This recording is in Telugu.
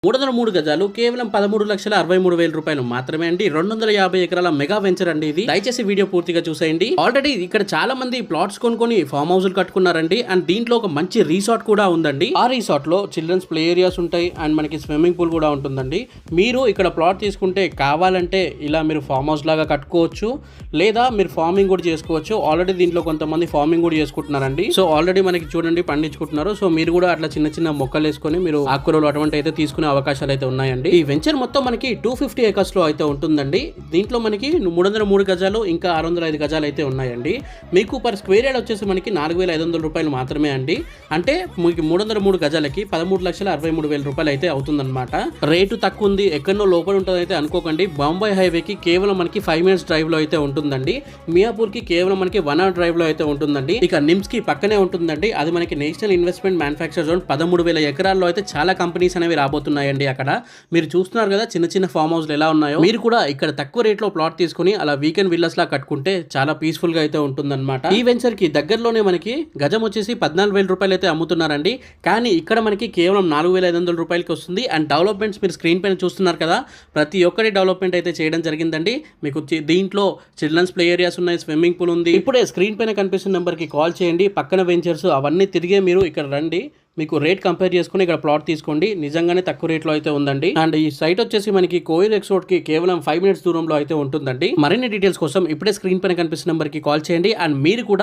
303 గజాలు కేవలం 13,63,000 రూపాయలు మాత్రమే అండి. 250 ఎకరాల మెగా వెంచర్ అండి ఇది. దయచేసి వీడియో పూర్తిగా చూసేయండి. ఆల్రెడీ ఇక్కడ చాలా మంది ప్లాట్స్ కొనుక్కొని ఫామ్ హౌస్ కట్టుకున్నారండి. అండ్ దీంట్లో ఒక మంచి రిసార్ట్ కూడా ఉందండి. ఆ రిసార్ట్ లో చిల్డ్రన్స్ ప్లే ఏరియాస్ ఉంటాయి అండ్ మనకి స్విమ్మింగ్ పూల్ కూడా ఉంటుందండి. మీరు ఇక్కడ ప్లాట్ తీసుకుంటే కావాలంటే ఇలా మీరు ఫామ్ హౌస్ లాగా కట్టుకోవచ్చు, లేదా మీరు ఫార్మింగ్ కూడా చేసుకోవచ్చు. ఆల్రెడీ దీంట్లో కొంతమంది ఫార్మింగ్ కూడా చేసుకుంటున్నారండి. సో ఆల్రెడీ మనకి చూడండి పండించుకుంటున్నారు. సో మీరు కూడా అట్లా చిన్న చిన్న మొక్కలు వేసుకొని మీరు ఆకుకూరలు అటువంటి అయితే తీసుకునే అవకాశాలు అయితే ఉన్నాయండి. ఈ వెంచర్ మొత్తం మనకి 250 ఏకర్స్ లో అయితే ఉంటుందండి. దీంట్లో మనకి 303 గజాలు ఇంకా 605 గజాలు అయితే ఉన్నాయండి. మీకు పర్ స్క్వేర్ యార్డ్ వచ్చేసి మనకి 4,500 రూపాయలు మాత్రమే అండి. అంటే మీకు 303 గజాలకి 13,63,000 రూపాయలు అయితే అవుతుందన్నమాట. రేటు తక్కువ ఉంది, ఎక్కడో లోపల ఉంటుంది అయితే అనుకోకండి. బాంబే హైవేకి కేవలం మనకి 5 minutes డ్రైవ్ లో అయితే ఉంటుందండి. మియాపూర్ కి కేవలం మనకి 1 hour డ్రైవ్ లో అయితే ఉంటుందండి. ఇక నిమ్స్ కి పక్కనే ఉంటుందండి. అది మనకి నేషనల్ ఇన్వెస్ట్మెంట్ మ్యానుఫ్యాక్చర్ జోన్. 13,000 ఎకరాల్లో అయితే చాలా కంపెనీస్ అనేవి రాబోతున్నాయండి. అక్కడ మీరు చూస్తున్నారు కదా చిన్న చిన్న ఫామ్ హౌస్లు ఎలా ఉన్నాయో. మీరు కూడా ఇక్కడ తక్కువ రేట్ లో ప్లాట్ తీసుకుని అలా వీకెండ్ విల్లాస్ లా కట్టుకుంటే చాలా పీస్ఫుల్ గా అయితే ఉంటుందన్నమాట. ఈ వెంచర్ కి దగ్గరలోనే మనకి గజం వచ్చేసి 14,000 రూపాయలు అయితే అమ్ముతున్నారండి. కానీ ఇక్కడ మనకి కేవలం 4,500 రూపాయలకి వస్తుంది. అండ్ డెవలప్మెంట్స్ మీరు స్క్రీన్ పైన చూస్తున్నారు కదా, ప్రతి ఒక్కరి డెవలప్మెంట్ అయితే చేయడం జరిగిందండి. మీకు దీంట్లో చిల్డ్రన్స్ ప్లే ఏరియాస్ ఉన్నాయి, స్విమ్మింగ్ పూల్ ఉంది. ఇప్పుడే స్క్రీన్ పైన కనిపిస్తున్న నెంబర్ కి కాల్ చేయండి. పక్కన వెంచర్స్ అవన్నీ తిరిగే మీరు ఇక్కడ రండి. మీకు రేట్ కంపేర్ చేసుకుని ఇక్కడ ప్లాట్ తీసుకోండి. నిజంగానే తక్కువ రేట్లో అయితే ఉందండి. అండ్ ఈ సైట్ వచ్చేసి మనకి కోయిల్ ఎక్స్పోర్ట్ కి కేవలం 5 minutes దూరంలో అయితే ఉంటుందండి. మరిన్ని డీటెయిల్స్ కోసం ఇప్పుడే స్క్రీన్ పైన కనిపిస్తున్న నెంబర్ కి కాల్ చేయండి. అండ్ మీరు కూడా